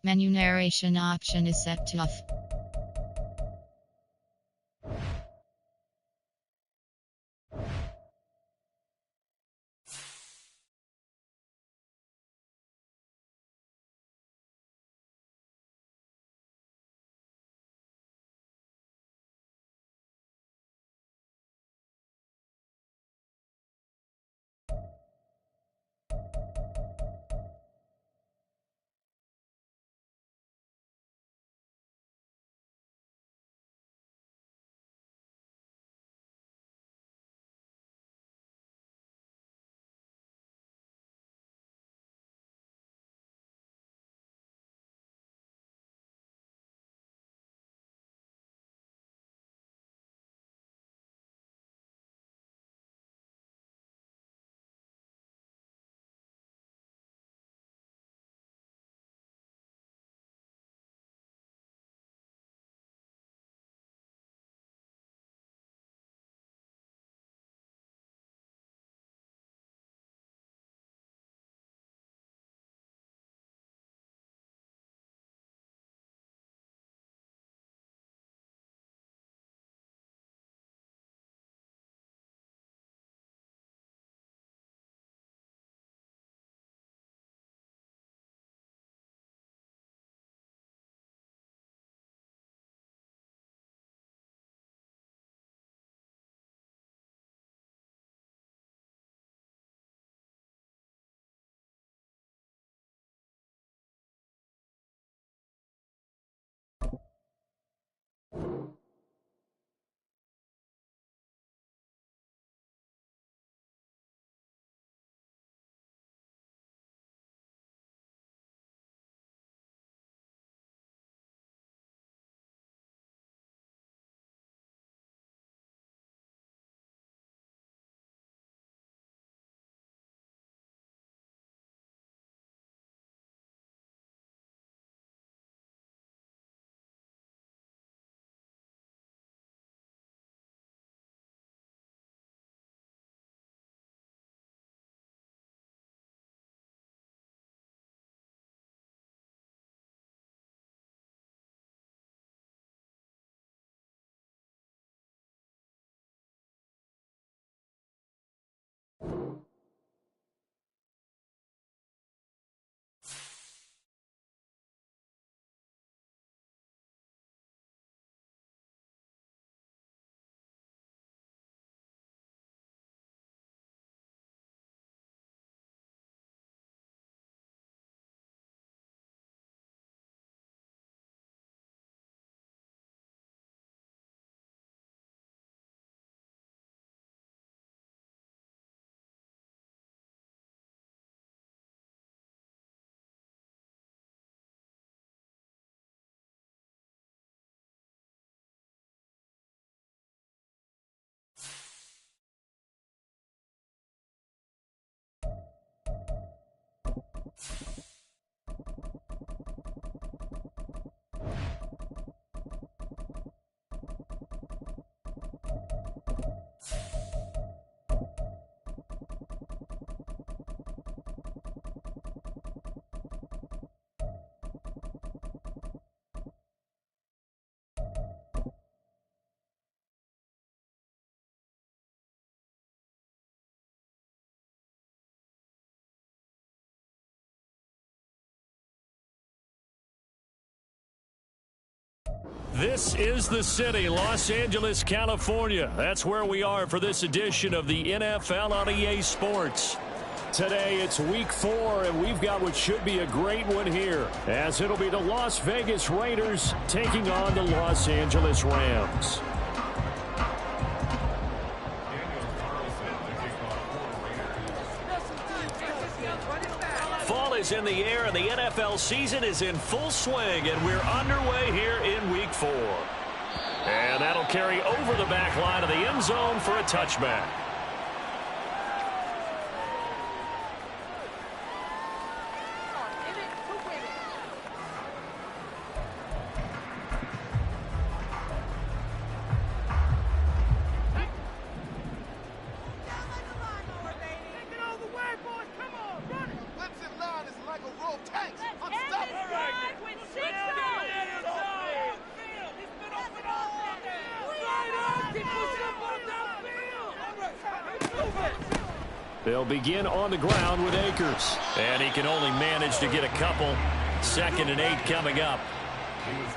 Menu narration option is set to off. This is the city, Los Angeles, California. That's where we are for this edition of the NFL on EA Sports. Today, it's week 4, and we've got what should be a great one here, as it'll be the Las Vegas Raiders taking on the Los Angeles Rams. Fall is in the air, and the NFL season is in full swing, and we're underway here in week 4. And that'll carry over the back line of the end zone for a touchback. They'll begin on the ground with Akers. And he can only manage to get a couple. 2nd and 8 coming up.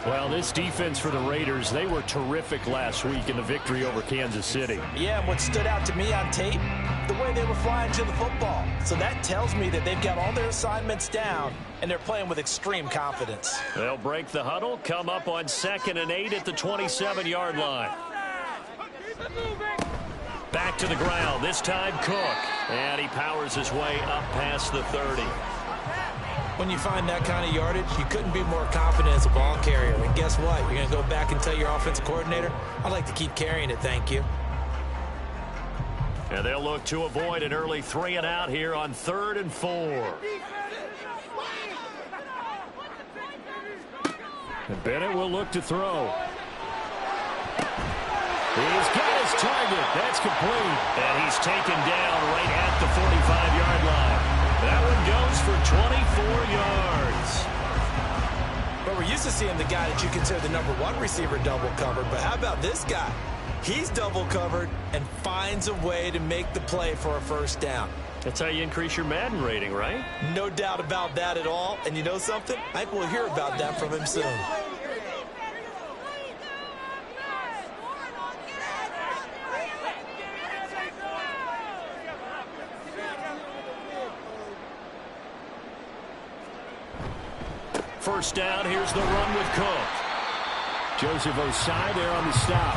Well, this defense for the Raiders, they were terrific last week in the victory over Kansas City. Yeah, and what stood out to me on tape, the way they were flying to the football. So that tells me that they've got all their assignments down, and they're playing with extreme confidence. They'll break the huddle, come up on 2nd and 8 at the 27-yard line. Back to the ground, this time Cook. And he powers his way up past the 30. When you find that kind of yardage, you couldn't be more confident as a ball carrier. And guess what? You're going to go back and tell your offensive coordinator, I'd like to keep carrying it, thank you. And they'll look to avoid an early 3 and out here on 3rd and 4. And Bennett will look to throw. He's got his target. That's complete. And he's taken down right at the 45-yard line. That one goes for 24 yards. But we're used to seeing the guy that you consider the #1 receiver double covered. But how about this guy? He's double covered and finds a way to make the play for a first down. That's how you increase your Madden rating, right? No doubt about that at all. And you know something? I think we'll hear about that from him soon. First down, here's the run with Cook. Joseph Ossai there on the stop.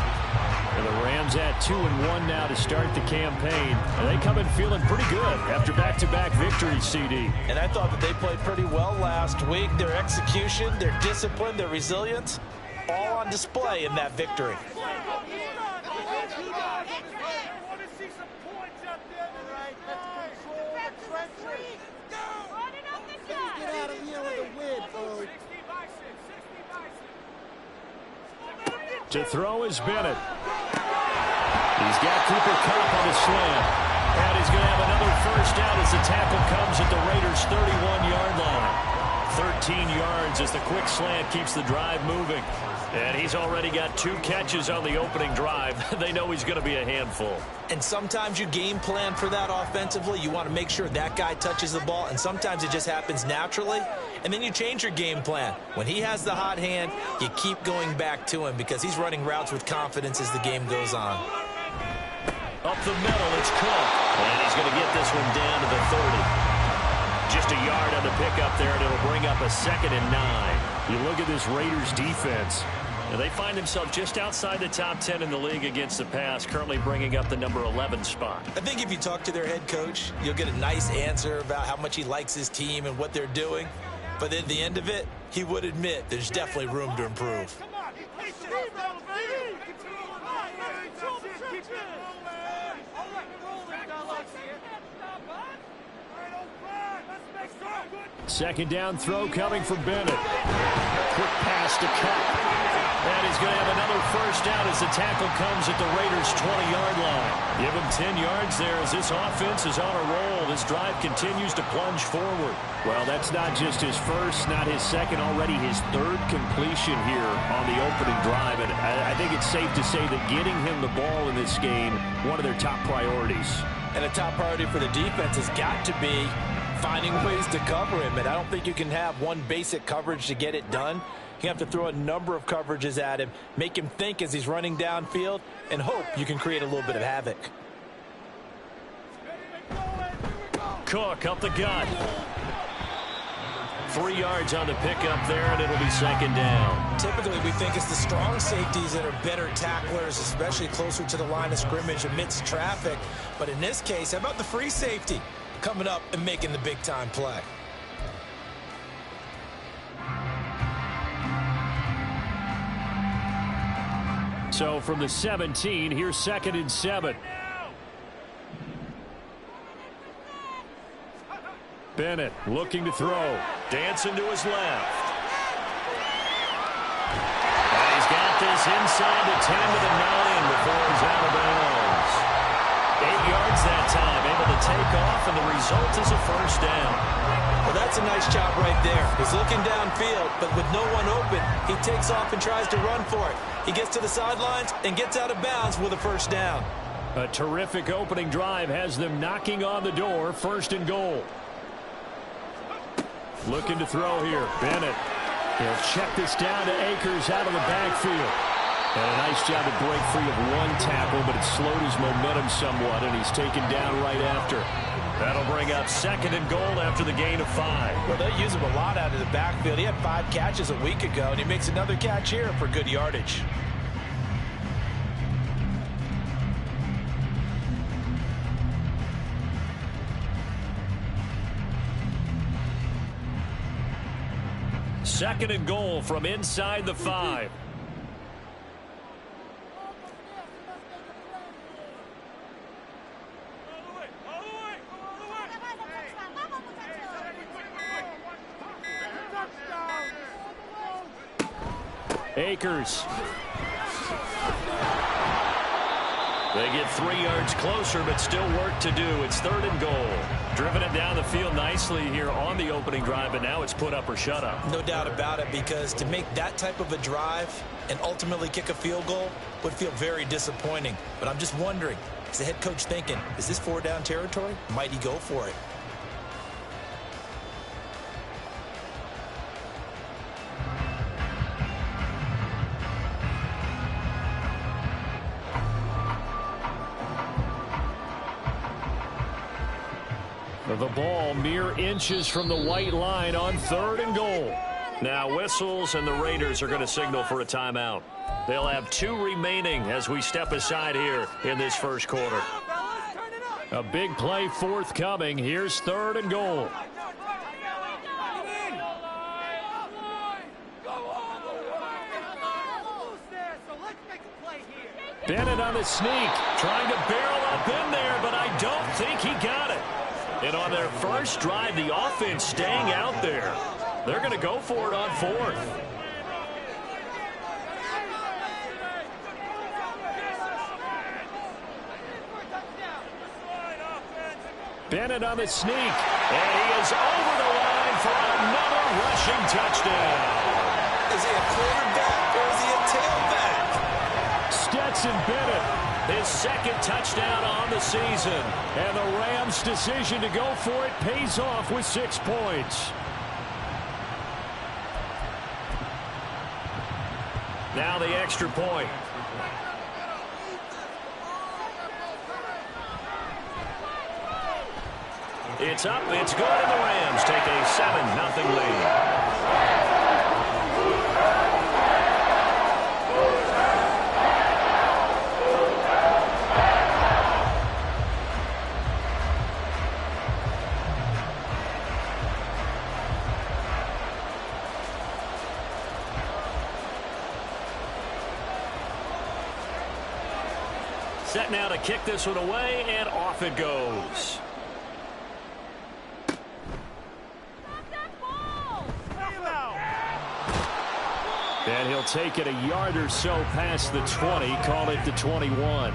And the Rams at 2-1 now to start the campaign. And they come in feeling pretty good after back-to-back victories, CD. And I thought that they played pretty well last week. Their execution, their discipline, their resilience, all on display in that victory. To throw is Bennett. He's got Cooper Kupp on the slant. And he's going to have another first down as the tackle comes at the Raiders' 31-yard line. 13 yards as the quick slant keeps the drive moving. And he's already got 2 catches on the opening drive. They know he's going to be a handful. And sometimes you game plan for that offensively. You want to make sure that guy touches the ball. And sometimes it just happens naturally. And then you change your game plan. When he has the hot hand, you keep going back to him because he's running routes with confidence as the game goes on. Up the middle, it's Cook. And he's going to get this one down to the 30. Just a yard on the pickup there, and it'll bring up a 2nd and 9. You look at this Raiders defense, and they find themselves just outside the top 10 in the league against the pass, currently bringing up the number 11 spot. I think if you talk to their head coach, you'll get a nice answer about how much he likes his team and what they're doing. But at the end of it, he would admit there's definitely room to improve. Second down throw coming from Bennett. Quick pass to Kupp. And he's going to have another first down as the tackle comes at the Raiders' 20-yard line. Give him 10 yards there as this offense is on a roll. This drive continues to plunge forward. Well, that's not just his first, not his second, already his 3rd completion here on the opening drive. And I think it's safe to say that getting him the ball in this game, one of their top priorities. And a top priority for the defense has got to be finding ways to cover him. And I don't think you can have one basic coverage to get it done. You have to throw a number of coverages at him, make him think as he's running downfield, and hope you can create a little bit of havoc. Cook up the gut. 3 yards on the pickup there, and it'll be 2nd down. Typically, we think it's the strong safeties that are better tacklers, especially closer to the line of scrimmage amidst traffic. But in this case, how about the free safety coming up and making the big-time play? So from the 17, here's 2nd and 7. Bennett looking to throw. Dancing to his left. And he's got this inside the 10 to the 9 before he's out of bounds. 8 yards that time, able to take off, and the result is a first down. Well, that's a nice job right there. He's looking downfield, but with no one open, he takes off and tries to run for it. He gets to the sidelines and gets out of bounds with a first down. A terrific opening drive has them knocking on the door. 1st and goal. Looking to throw here. Bennett. He'll check this down to Akers out of the backfield. And a nice job to break free of one tackle, but it slowed his momentum somewhat, and he's taken down right after. That'll bring up 2nd and goal after the gain of 5. Well, they use him a lot out of the backfield. He had 5 catches a week ago, and he makes another catch here for good yardage. Second and goal from inside the 5. Akers. They get 3 yards closer, but still work to do. It's 3rd and goal. Driven it down the field nicely here on the opening drive, but now it's put up or shut up. No doubt about it, because to make that type of a drive and ultimately kick a field goal would feel very disappointing. But I'm just wondering, is the head coach thinking, is this 4-down territory? Might he go for it? The ball mere inches from the white line on 3rd and goal. Now whistles, and the Raiders are going to signal for a timeout. They'll have 2 remaining as we step aside here in this first quarter. A big play forthcoming. Here's 3rd and goal. Bennett on the sneak, trying to barrel up in there, but I don't think he got it. And on their first drive, the offense staying out there. They're going to go for it on 4th. Bennett on the sneak, and he is over the line for another rushing touchdown. Is he a quarterback or is he a tailback? Stetson Bennett. His 2nd touchdown on the season. And the Rams' decision to go for it pays off with 6 points. Now the extra point. It's up, it's good, and the Rams take a 7-0 lead. Set now to kick this one away, and off it goes. And he'll take it a yard or so past the 20, call it the 21.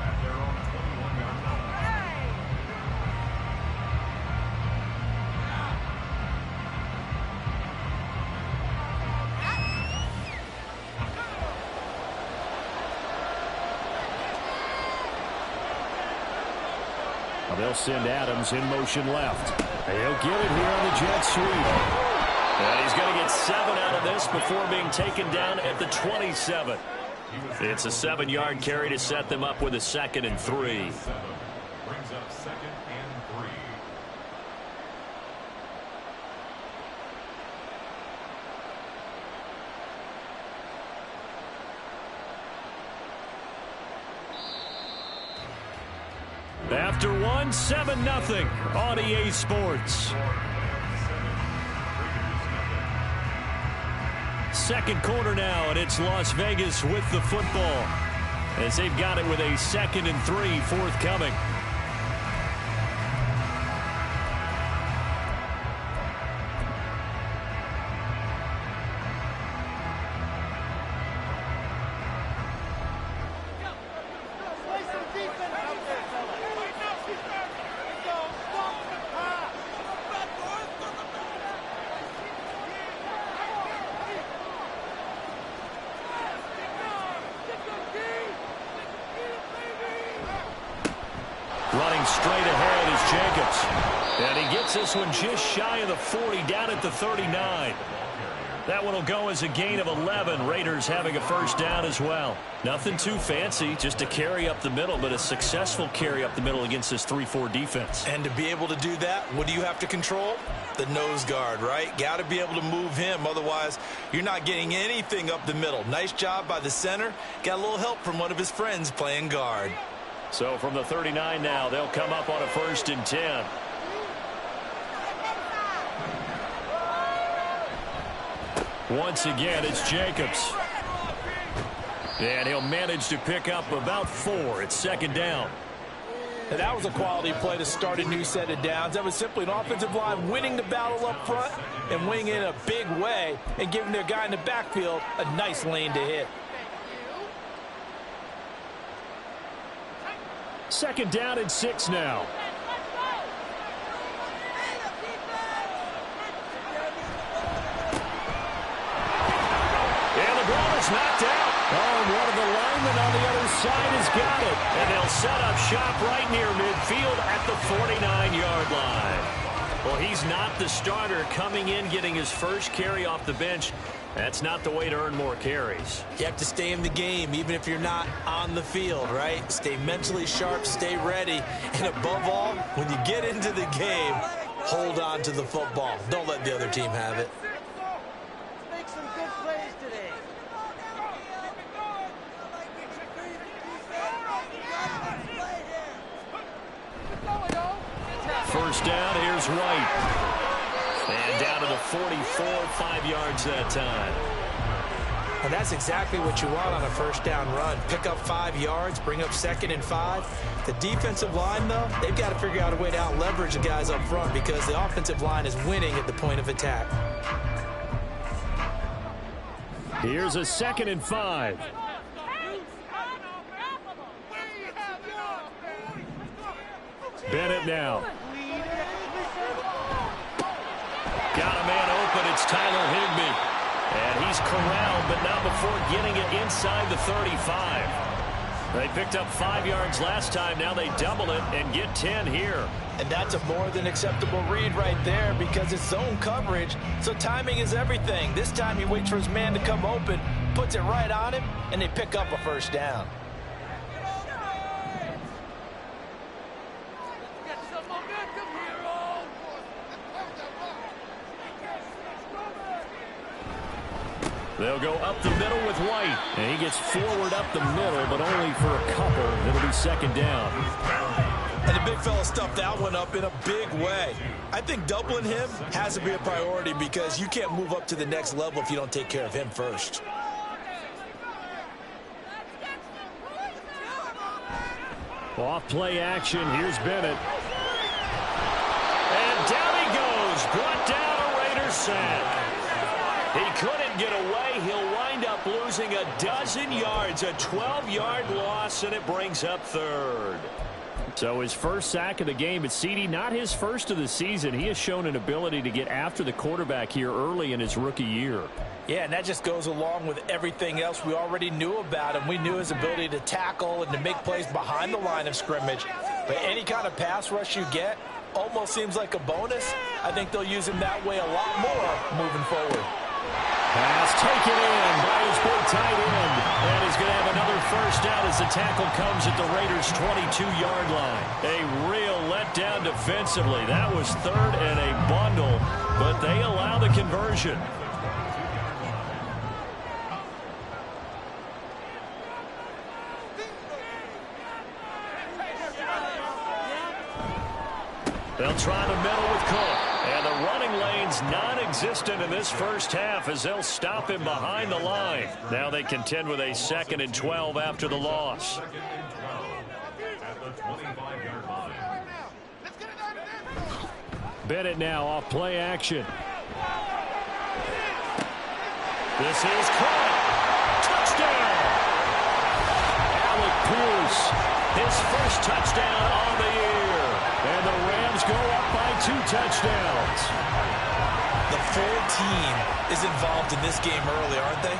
They'll send Adams in motion left. He'll get it here on the jet sweep. And he's going to get 7 out of this before being taken down at the 27. It's a 7-yard carry to set them up with a 2nd and 3. Brings up 2nd and 3. After one, 7-0 on EA Sports. Second quarter now, and it's Las Vegas with the football as they've got it with a 2nd and 3 forthcoming. Running straight ahead is Jacobs. And he gets this one just shy of the 40, down at the 39. That one will go as a gain of 11. Raiders having a first down as well. Nothing too fancy, just a carry up the middle, but a successful carry up the middle against this 3-4 defense. And to be able to do that, what do you have to control? The nose guard, right? Got to be able to move him. Otherwise, you're not getting anything up the middle. Nice job by the center. Got a little help from one of his friends playing guard. So from the 39 now, they'll come up on a 1st and 10. Once again, it's Jacobs. And he'll manage to pick up about 4. It's 2nd down. And that was a quality play to start a new set of downs. That was simply an offensive line winning the battle up front and winning in a big way and giving their guy in the backfield a nice lane to hit. 2nd down and 6 now. And the ball is knocked out. Oh, and one of the linemen on the other side has got it. And they'll set up shop right near midfield at the 49-yard line. Well, he's not the starter coming in, getting his first carry off the bench. That's not the way to earn more carries. You have to stay in the game, even if you're not on the field, right? Stay mentally sharp, stay ready. And above all, when you get into the game, hold on to the football. Don't let the other team have it. Make some good plays today. First down, here's White. And down to the 44, 5 yards that time. And that's exactly what you want on a first down run. Pick up 5 yards, bring up 2nd and 5. The defensive line, though, they've got to figure out a way to out-leverage the guys up front because the offensive line is winning at the point of attack. Here's a 2nd and 5. Bennett now. Got a man open. It's Tyler Higbee. And he's corralled, but not before getting it inside the 35. They picked up 5 yards last time. Now they double it and get 10 here. And that's a more than acceptable read right there because it's zone coverage, so timing is everything. This time he waits for his man to come open, puts it right on him, and they pick up a first down. They'll go up the middle with White. And he gets forward up the middle, but only for a couple. It'll be 2nd down. And the big fella stuffed that one up in a big way. I think doubling him has to be a priority because you can't move up to the next level if you don't take care of him first. Off play action. Here's Bennett. And down he goes. Brought down a Raiders sack. He couldn't get away. He'll wind up losing a dozen yards, a 12-yard loss, and it brings up 3rd. So his first sack of the game, but CD, not his first of the season. He has shown an ability to get after the quarterback here early in his rookie year. Yeah, and that just goes along with everything else we already knew about him. We knew his ability to tackle and to make plays behind the line of scrimmage. But any kind of pass rush you get almost seems like a bonus. I think they'll use him that way a lot more moving forward. Pass taken in by his big tight end. And he's going to have another first down as the tackle comes at the Raiders' 22-yard line. A real letdown defensively. That was 3rd and a bundle, but they allow the conversion. They'll try the middle with Cook. And the running lane's non-existent in this first half as they'll stop him behind the line. Now they contend with a 2nd and 12 after the loss. 2nd and 12 at the 25-yard line. Bennett now off play action. This is caught. Touchdown! Alec Pierce, his first touchdown on the year. And the Rams go up by 2 touchdowns. The full team is involved in this game early, aren't they?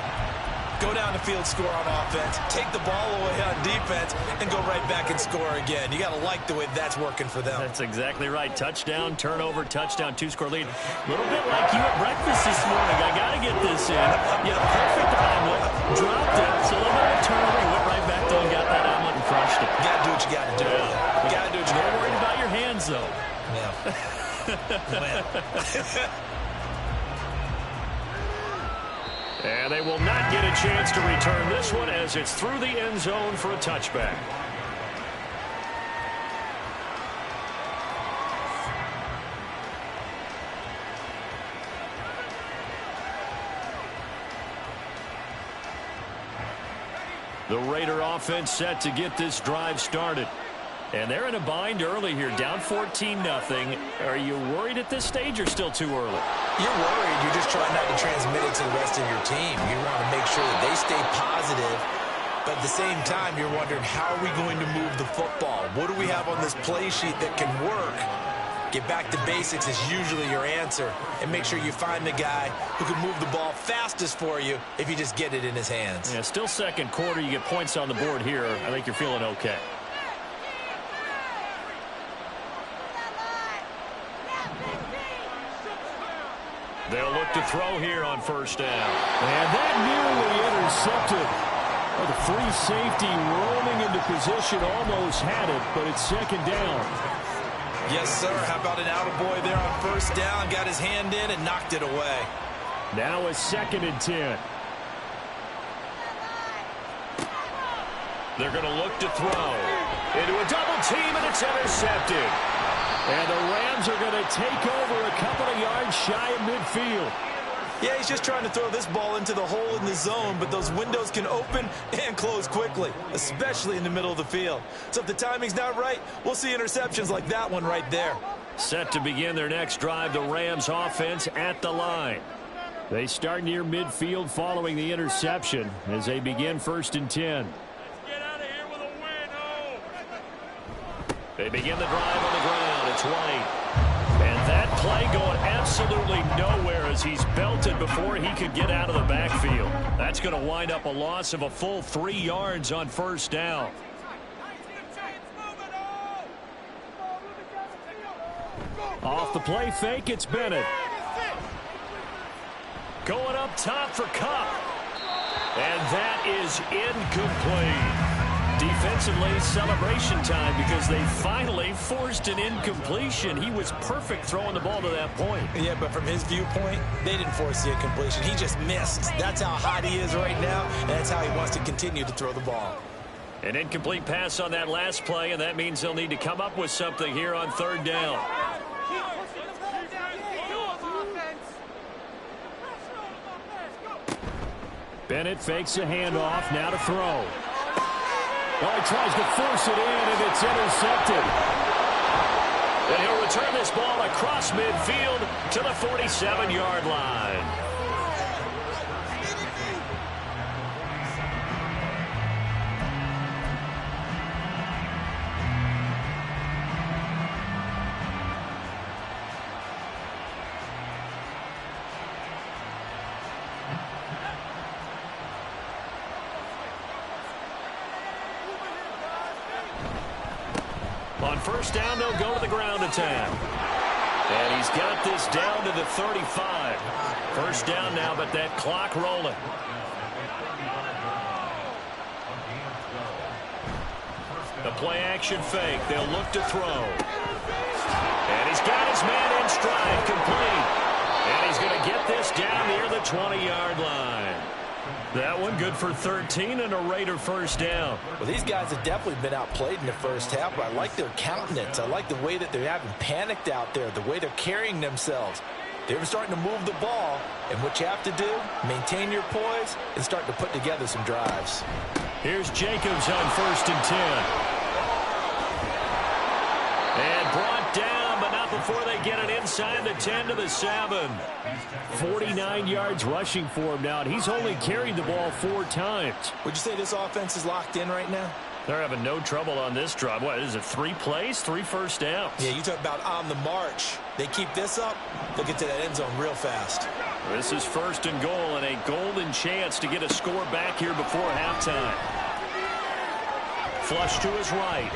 go down the field, score on offense, take the ball away on defense, and go right back and score again. You got to like the way that's working for them. That's exactly right. Touchdown, turnover, touchdown, 2-score lead. A little bit like you at breakfast this morning. I got to get this in. You had a perfect omelet, dropped it, so a little bit of turnover, you went right back there and got that omelet and crushed it. You got to do what you got to do. Yeah. You got to do what you got to do. Worried about your hands, though. Yeah. And they will not get a chance to return this one as it's through the end zone for a touchback. The Raider offense set to get this drive started. And they're in a bind early here, down 14-0. Are you worried at this stage or still too early? You're worried. You're just trying not to transmit it to the rest of your team. You want to make sure that they stay positive. But at the same time, you're wondering, how are we going to move the football? What do we have on this play sheet that can work? Get back to basics is usually your answer. And make sure you find the guy who can move the ball fastest for you if you just get it in his hands. Yeah, still second quarter. You get points on the board here. I think you're feeling okay. They'll look to throw here on first down. And that nearly intercepted. Well, the free safety rolling into position almost had it, but it's second down. Yes, sir. How about an attaboy there on first down? Got his hand in and knocked it away. Now a 2nd and 10. They're going to look to throw. Into a double team, and it's intercepted. And the Rams are going to take over a couple of yards shy of midfield. Yeah, he's just trying to throw this ball into the hole in the zone, but those windows can open and close quickly, especially in the middle of the field. So if the timing's not right, we'll see interceptions like that one right there. Set to begin their next drive, the Rams offense at the line. They start near midfield following the interception as they begin 1st and 10. They begin the drive on the ground. It's White. And that play going absolutely nowhere as he's belted before he could get out of the backfield. That's going to wind up a loss of a full 3 yards on first down. Off the play fake, it's Bennett. Going up top for Kupp. And that is incomplete. Defensively, celebration time because they finally forced an incompletion. He was perfect throwing the ball to that point. Yeah, but from his viewpoint, they didn't force the incompletion. He just missed. That's how hot he is right now, and that's how he wants to continue to throw the ball. An incomplete pass on that last play, and that means they'll need to come up with something here on 3rd down. Bennett fakes a handoff, now to throw. Oh, he tries to force it in, and it's intercepted. And he'll return this ball across midfield to the 47-yard line. On first down, they'll go to the ground attack. And he's got this down to the 35. First down now, but that clock rolling. The play action fake. They'll look to throw. And he's got his man in stride, complete. And he's going to get this down near the 20-yard line. That one good for 13 and a Raider first down. Well, these guys have definitely been outplayed in the first half, but I like their countenance. I like the way that they're having panicked out there, the way they're carrying themselves. They're starting to move the ball, and what you have to do, maintain your poise and start to put together some drives. Here's Jacobs on 1st and 10. And brought down, but not before they get it inside the 10 to the 7. 49 yards rushing for him now, and he's only carried the ball 4 times. Would you say this offense is locked in right now? They're having no trouble on this drive. What is it, 3 plays, 3 first downs? Yeah, you talk about on the march. They keep this up, they'll get to that end zone real fast. This is 1st and goal and a golden chance to get a score back here before halftime. Flush to his right.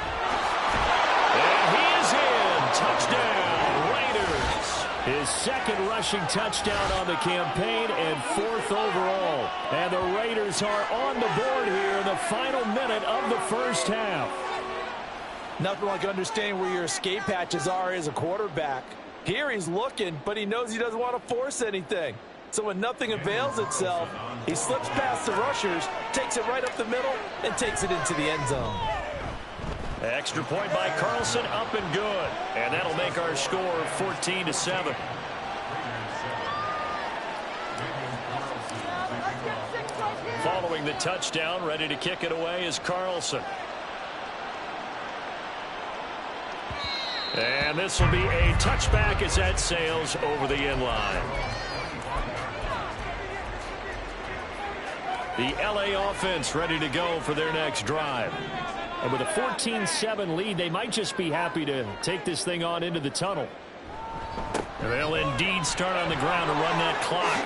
And he is in. Touchdown, Raiders. His 2nd rushing touchdown on the campaign and 4th overall. And the Raiders are on the board here in the final minute of the first half. Nothing like understanding where your escape hatches are as a quarterback. Here he's looking, but he knows he doesn't want to force anything. So when nothing avails itself, he slips past the rushers, takes it right up the middle, and takes it into the end zone. Extra point by Carlson, up and good. And that'll make our score 14-7. Following the touchdown, ready to kick it away is Carlson. And this will be a touchback as that sails over the end line. The LA offense ready to go for their next drive. And with a 14-7 lead, they might just be happy to take this thing on into the tunnel. And they'll indeed start on the ground to run that clock.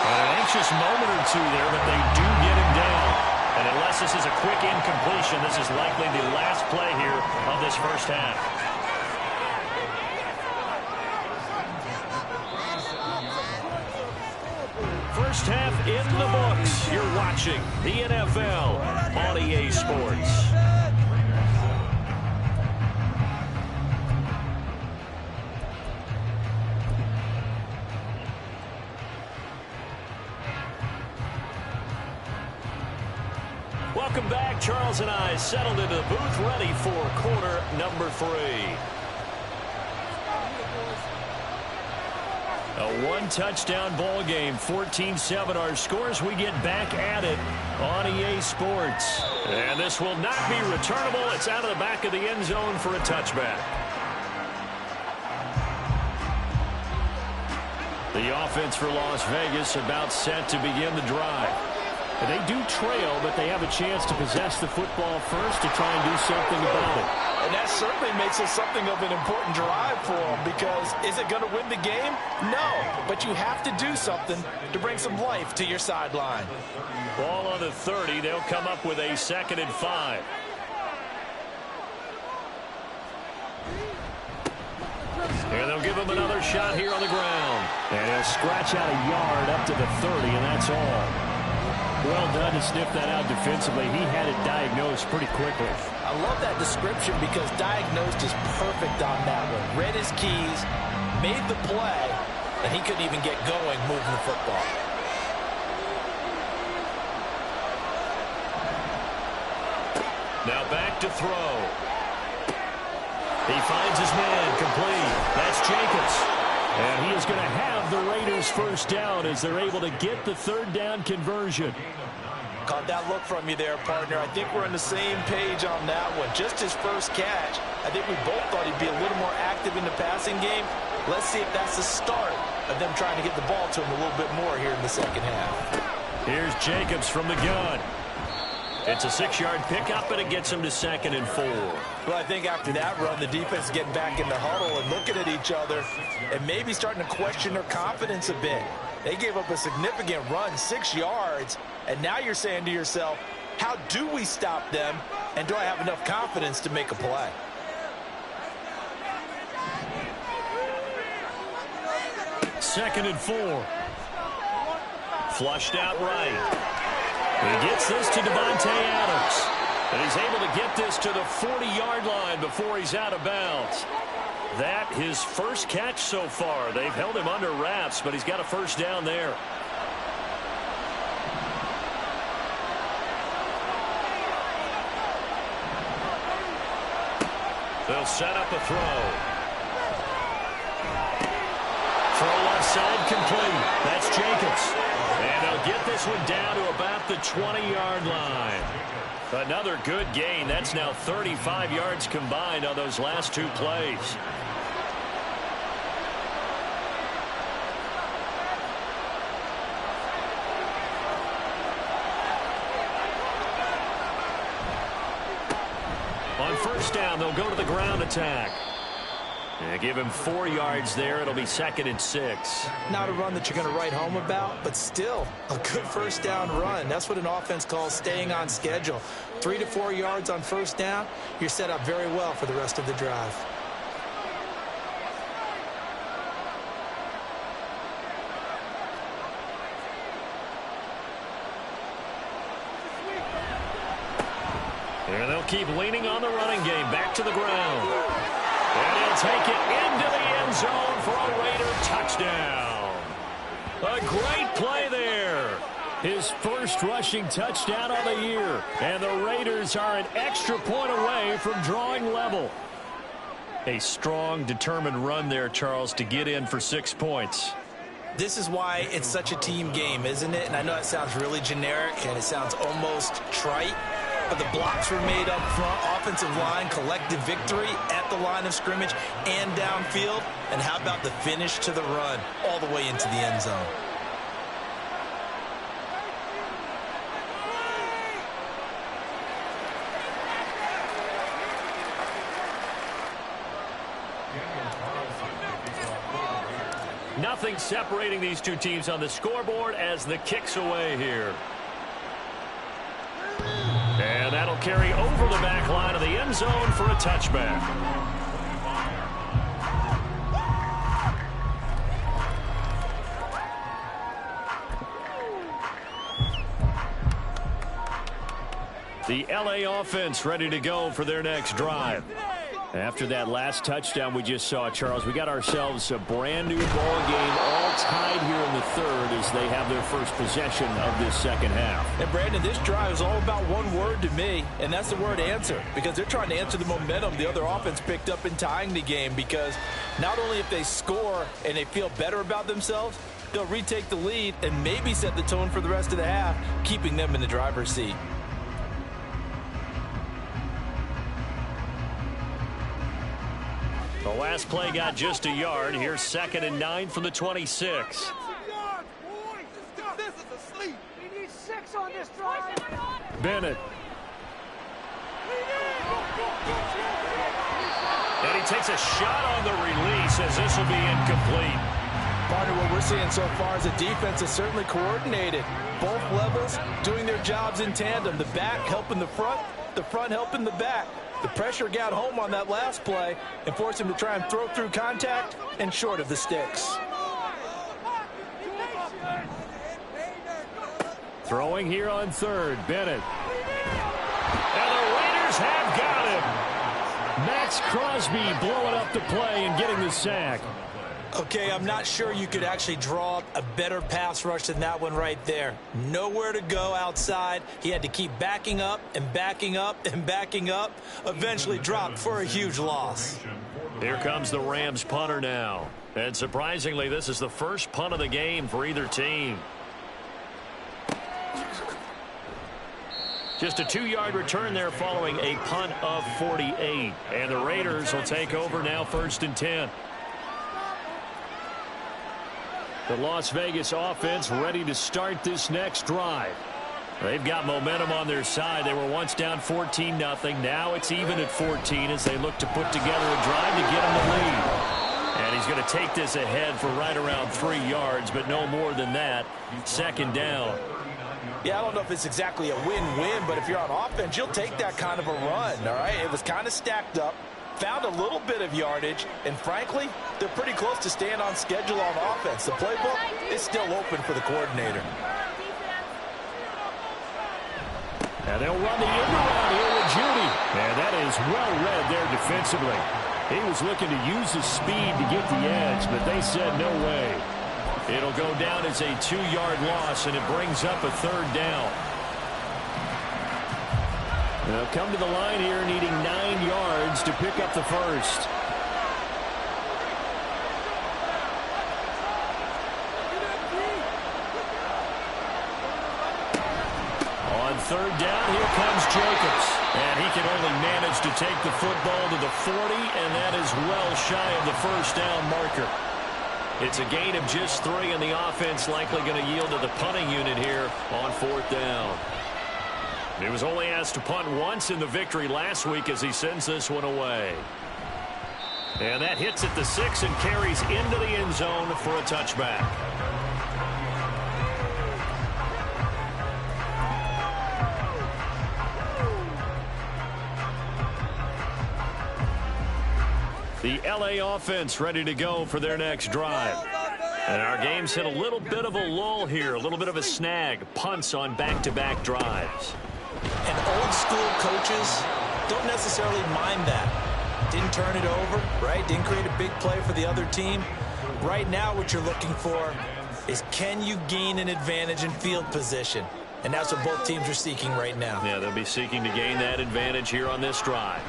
An anxious moment or two there, but they do get him down. And unless this is a quick incompletion, this is likely the last play here of this first half. First half in the books. You're watching the NFL on EA Sports. Welcome back. Charles and I settled into the booth, ready for quarter number 3. A 1-touchdown ball game, 14-7 our scores. We get back at it on EA Sports. And this will not be returnable. It's out of the back of the end zone for a touchback. The offense for Las Vegas about set to begin the drive. And they do trail, but they have a chance to possess the football first to try and do something about it. And that certainly makes it something of an important drive for them, because is it going to win the game? No, but you have to do something to bring some life to your sideline. Ball on the 30. They'll come up with a 2nd and 5. And they'll give him another shot here on the ground. And he'll scratch out a yard up to the 30, and that's all. Well done to sniff that out defensively. He had it diagnosed pretty quickly. I love that description because diagnosed is perfect on that one. Read his keys, made the play, and he couldn't even get going moving the football. Now back to throw. He finds his man complete. That's Jacobs. And he is going to have the Raiders first down as they're able to get the 3rd down conversion. Caught that look from you there, partner. I think we're on the same page on that one. Just his first catch. I think we both thought he'd be a little more active in the passing game. Let's see if that's the start of them trying to get the ball to him a little bit more here in the second half. Here's Jacobs from the gun. It's a 6-yard pickup, and it gets him to 2nd and 4. Well, I think after that run, the defense is getting back in the huddle and looking at each other and maybe starting to question their confidence a bit. They gave up a significant run, 6 yards, and now you're saying to yourself, how do we stop them, and do I have enough confidence to make a play? Second and 4. Flushed out right. He gets this to Devontae Adams. And he's able to get this to the 40-yard line before he's out of bounds. That his first catch so far. They've held him under wraps, but he's got a first down there. They'll set up a throw. Throw left side complete. That's Jacobs. And they'll get this one down to about the 20-yard line. Another good gain. That's now 35 yards combined on those last 2 plays. first down. They'll go to the ground attack. Give him 4 yards there. It'll be 2nd and 6. Not a run that you're going to write home about, but still a good first down run. That's what an offense calls staying on schedule. 3 to 4 yards on first down. You're set up very well for the rest of the drive. And they'll keep leaning on the running game. Back to the ground. And he'll take it into the end zone for a Raider touchdown. A great play there. His first rushing touchdown of the year. And the Raiders are an extra point away from drawing level. A strong, determined run there, Charles, to get in for 6 points. This is why it's such a team game, isn't it? And I know it sounds really generic and it sounds almost trite, but the blocks were made up front, offensive line, collective victory at the line of scrimmage and downfield. And how about the finish to the run all the way into the end zone? Nothing separating these two teams on the scoreboard as the kick's away here. And that'll carry over the back line of the end zone for a touchback. The LA offense ready to go for their next drive. After that last touchdown we just saw, Charles, we got ourselves a brand new ball game, all tied here in the third as they have their first possession of this second half. And Brandon, this drive is all about one word to me, and that's the word answer, because they're trying to answer the momentum the other offense picked up in tying the game, because not only if they score and they feel better about themselves, they'll retake the lead and maybe set the tone for the rest of the half, keeping them in the driver's seat. The last play got just a yard. Here's 2nd and 9 from the 26. We need 6 on this drive. Bennett. And he takes a shot on the release as this will be incomplete. Partner, what we're seeing so far is the defense is certainly coordinated. Both levels doing their jobs in tandem. The back helping the front helping the back. The pressure got home on that last play and forced him to try and throw through contact and short of the sticks. Throwing here on third, Bennett. And the Raiders have got him. Max Crosby blowing up the play and getting the sack. Okay, I'm not sure you could actually draw up a better pass rush than that one right there. Nowhere to go outside. He had to keep backing up and backing up and backing up. Eventually dropped for a huge loss. Here comes the Rams punter now. And surprisingly, this is the first punt of the game for either team. Just a 2-yard return there following a punt of 48. And the Raiders will take over now 1st and 10. The Las Vegas offense ready to start this next drive. They've got momentum on their side. They were once down 14-0. Now it's even at 14 as they look to put together a drive to get them the lead. And he's going to take this ahead for right around 3 yards, but no more than that. 2nd down. Yeah, I don't know if it's exactly a win-win, but if you're on offense, you'll take that kind of a run, all right? It was kind of stacked up. Found a little bit of yardage, and frankly, they're pretty close to staying on schedule on offense. The playbook is still open for the coordinator. And they'll run the end around here with Judy. And that is well read there defensively. He was looking to use his speed to get the edge, but they said no way. It'll go down as a 2-yard loss, and it brings up a 3rd down. They'll come to the line here needing 9 yards to pick up the first. On 3rd down, here comes Jacobs. And he can only manage to take the football to the 40, and that is well shy of the 1st down marker. It's a gain of just 3, and the offense likely going to yield to the punting unit here on 4th down. He was only asked to punt once in the victory last week as he sends this one away. And that hits at the 6 and carries into the end zone for a touchback. The LA offense ready to go for their next drive. And our game's hit a little bit of a lull here, a little bit of a snag. Punts on back-to-back drives. And old school coaches don't necessarily mind that. Didn't turn it over, right? Didn't create a big play for the other team. Right now what you're looking for is, can you gain an advantage in field position? And that's what both teams are seeking right now. Yeah, they'll be seeking to gain that advantage here on this drive.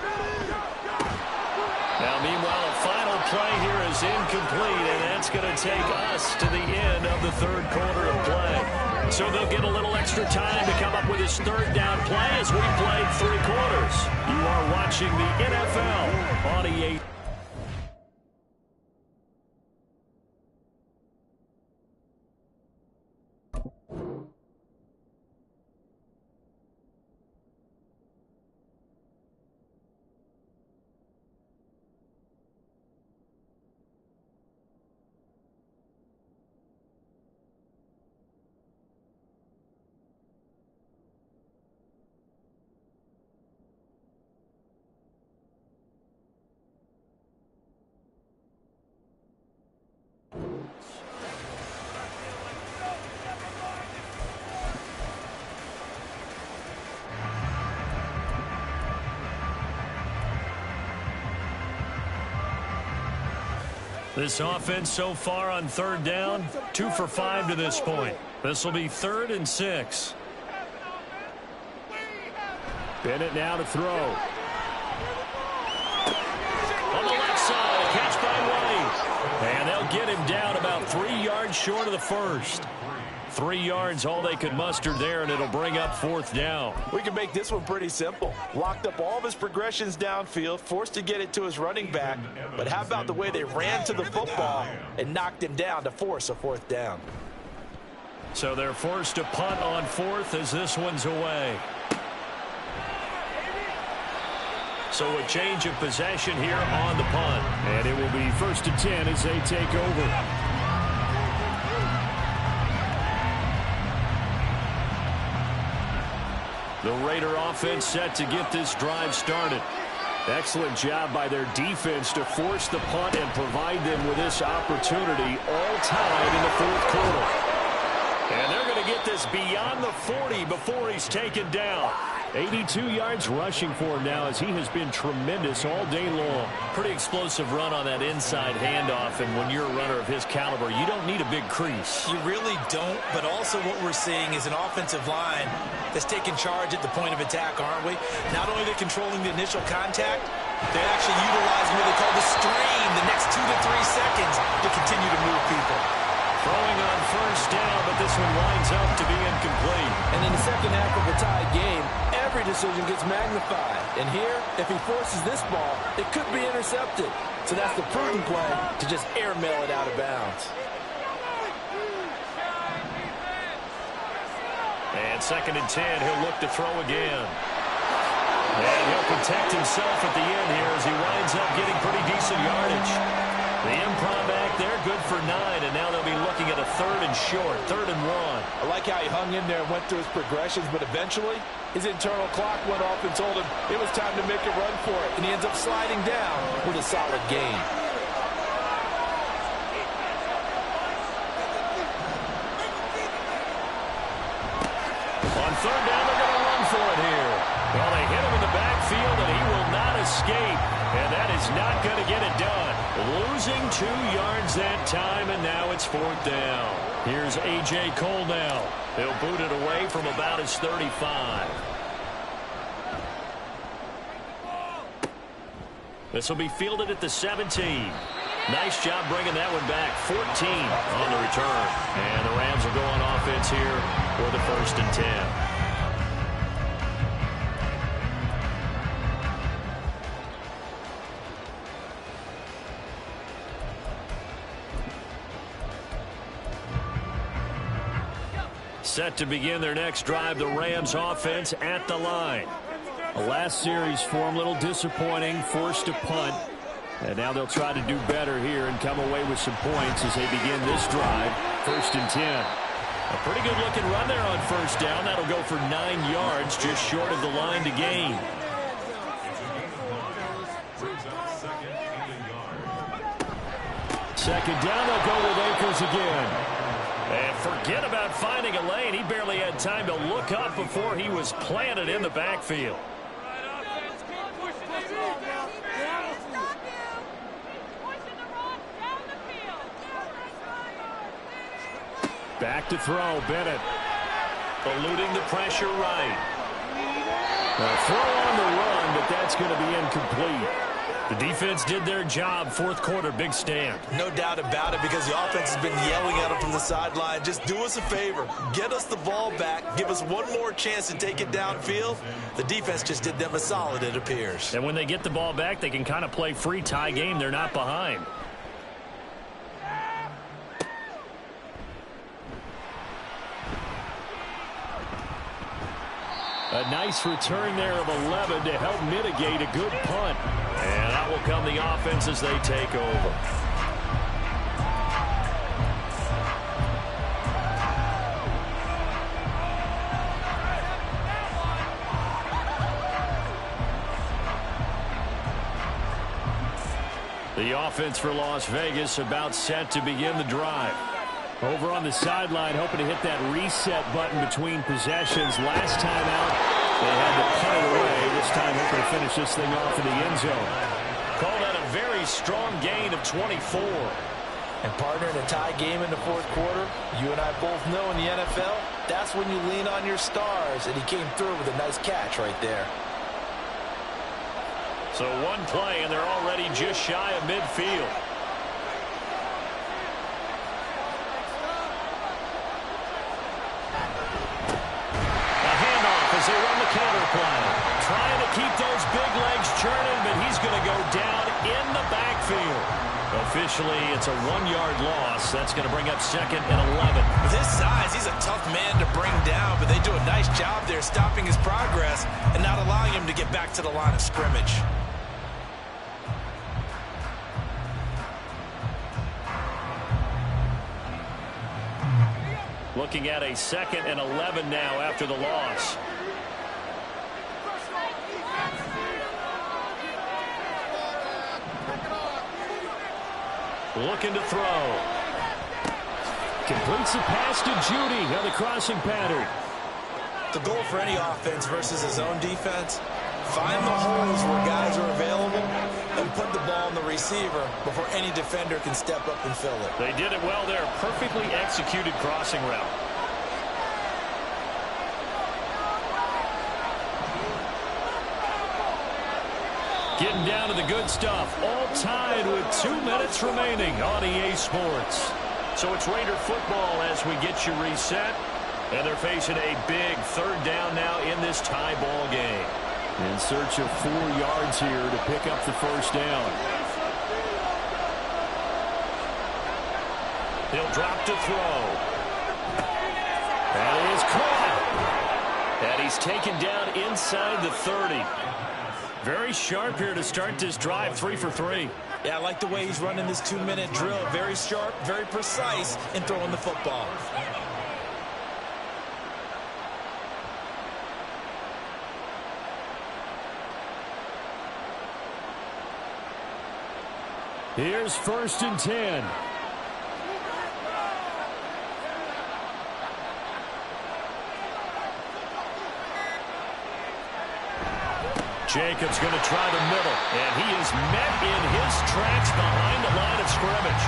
Now, meanwhile, a final play here is incomplete, and that's going to take us to the end of the third quarter of play. So they'll get a little extra time to come up with his third down play as we played 3 quarters. You are watching the NFL on EA. This offense so far on third down, 2 for 5 to this point. This will be 3rd and 6. Bennett now to throw. On the left side, a catch by White. And they'll get him down about 3 yards short of the first. 3 yards, all they could muster there, and it'll bring up 4th down. We can make this one pretty simple. Locked up all of his progressions downfield, forced to get it to his running back. But how about the way they ran to the football and knocked him down to force a 4th down? So they're forced to punt on 4th as this one's away. So a change of possession here on the punt. And it will be 1st and 10 as they take over. The Raider offense set to get this drive started. Excellent job by their defense to force the punt and provide them with this opportunity, all tied in the 4th quarter. And they're going to get this beyond the 40 before he's taken down. 82 yards rushing for him now as he has been tremendous all day long. Pretty explosive run on that inside handoff, and when you're a runner of his caliber, you don't need a big crease. You really don't, but also what we're seeing is an offensive line that's taking charge at the point of attack, aren't we? Not only are they controlling the initial contact, they're actually utilizing what they call the strain the next 2 to 3 seconds to continue to move people. Throwing on 1st down, but this one winds up to be incomplete. And in the second half of a tied game, every decision gets magnified. And here, if he forces this ball, it could be intercepted. So that's the prudent play to just airmail it out of bounds. And 2nd and 10, he'll look to throw again. And he'll protect himself at the end here as he winds up getting pretty decent yardage. The improv back there, good for 9, and now they'll be looking at a 3rd and short, 3rd and 1. I like how he hung in there and went through his progressions, but eventually his internal clock went off and told him it was time to make a run for it, and he ends up sliding down with a solid gain. On 3rd down, they're going to run for it here. Well, they hit him in the backfield, and he will not escape. And that is not going to get it done. Losing 2 yards that time, and now it's 4th down. Here's A.J. Cole now. He'll boot it away from about his 35. This will be fielded at the 17. Nice job bringing that one back. 14 on the return. And the Rams will go on offense here for the 1st and 10. Set to begin their next drive, the Rams offense at the line. The last series for them, a little disappointing, forced to punt. And now they'll try to do better here and come away with some points as they begin this drive. 1st and 10. A pretty good looking run there on first down. That'll go for 9 yards, just short of the line to gain. Second down, they'll go with Akers again. And forget about finding a lane. He barely had time to look up before he was planted in the backfield. Back to throw, Bennett. Eluding the pressure right. A throw on the run, but that's going to be incomplete. The defense did their job. 4th quarter, big stand. No doubt about it, because the offense has been yelling at him from the sideline. Just do us a favor. Get us the ball back. Give us one more chance to take it downfield. The defense just did them a solid, it appears. And when they get the ball back, they can kind of play free tie game. They're not behind. A nice return there of 11 to help mitigate a good punt. And that will come the offense as they take over. The offense for Las Vegas about set to begin the drive. Over on the sideline, hoping to hit that reset button between possessions. Last time out, they had to punt it away. This time, hoping to finish this thing off in the end zone. Called out a very strong gain of 24. And partner, in a tie game in the 4th quarter, you and I both know in the NFL, that's when you lean on your stars, and he came through with a nice catch right there. So one play, and they're already just shy of midfield. As they run the counter play. Trying to keep those big legs churning, but he's going to go down in the backfield. Officially, it's a 1-yard loss. That's going to bring up 2nd and 11. With his size, he's a tough man to bring down, but they do a nice job there stopping his progress and not allowing him to get back to the line of scrimmage. Looking at a 2nd and 11 now after the loss. Looking to throw. Completes the pass to Judy on the crossing pattern. The goal for any offense versus his own defense, find the holes where guys are available and put the ball on the receiver before any defender can step up and fill it. They did it well there. Perfectly executed crossing route. Getting down to the good stuff. All tied with 2 minutes remaining on EA Sports. So it's Raider football as we get you reset. And they're facing a big 3rd down now in this tie ball game. In search of 4 yards here to pick up the 1st down. He'll drop to throw. That is caught. And he's taken down inside the 30. Very sharp here to start this drive, 3 for 3. Yeah, I like the way he's running this 2-minute drill. Very sharp, very precise in throwing the football. Here's 1st and 10. Jacobs going to try the middle, and he is met in his tracks behind the line of scrimmage.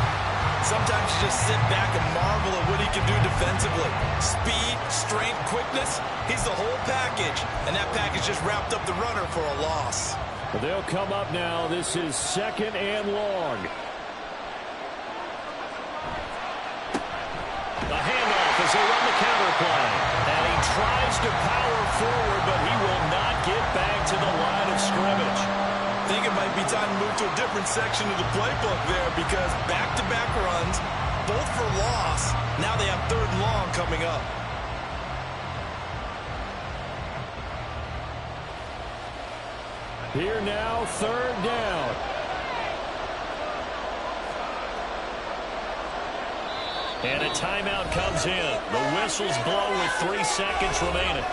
Sometimes you just sit back and marvel at what he can do defensively. Speed, strength, quickness, he's the whole package, and that package just wrapped up the runner for a loss. Well, they'll come up now. This is 2nd and long. The handoff as they run the counter play. And he tries to power forward, but he will not get back to the line of scrimmage. I think it might be time to move to a different section of the playbook there, because back-to-back runs, both for loss. Now they have 3rd and long coming up. Here now, third down. And a timeout comes in. The whistles blow with 3 seconds remaining.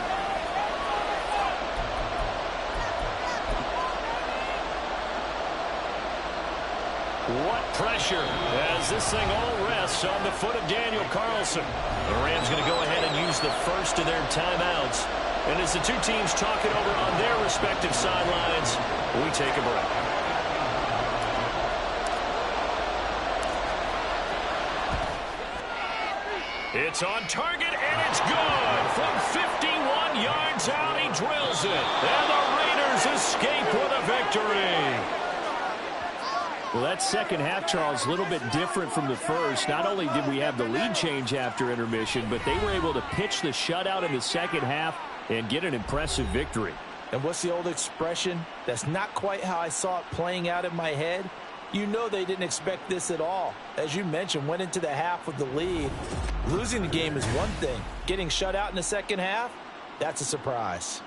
What pressure as this thing all rests on the foot of Daniel Carlson. The Rams going to go ahead and use the first of their timeouts. And as the two teams talk it over on their respective sidelines, we take a break. It's on target, and it's good. From 51 yards out, he drills it. And the Raiders escape with a victory. Well, that second half, Charles, a little bit different from the first. Not only did we have the lead change after intermission, but they were able to pitch the shutout in the second half and get an impressive victory. And what's the old expression? That's not quite how I saw it playing out in my head. You know they didn't expect this at all. As you mentioned, went into the half with the lead. Losing the game is one thing. Getting shut out in the second half, that's a surprise.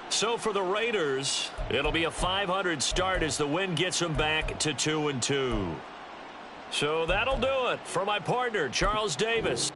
So for the Raiders, it'll be a .500 start as the win gets them back to 2-2. So that'll do it for my partner, Charles Davis.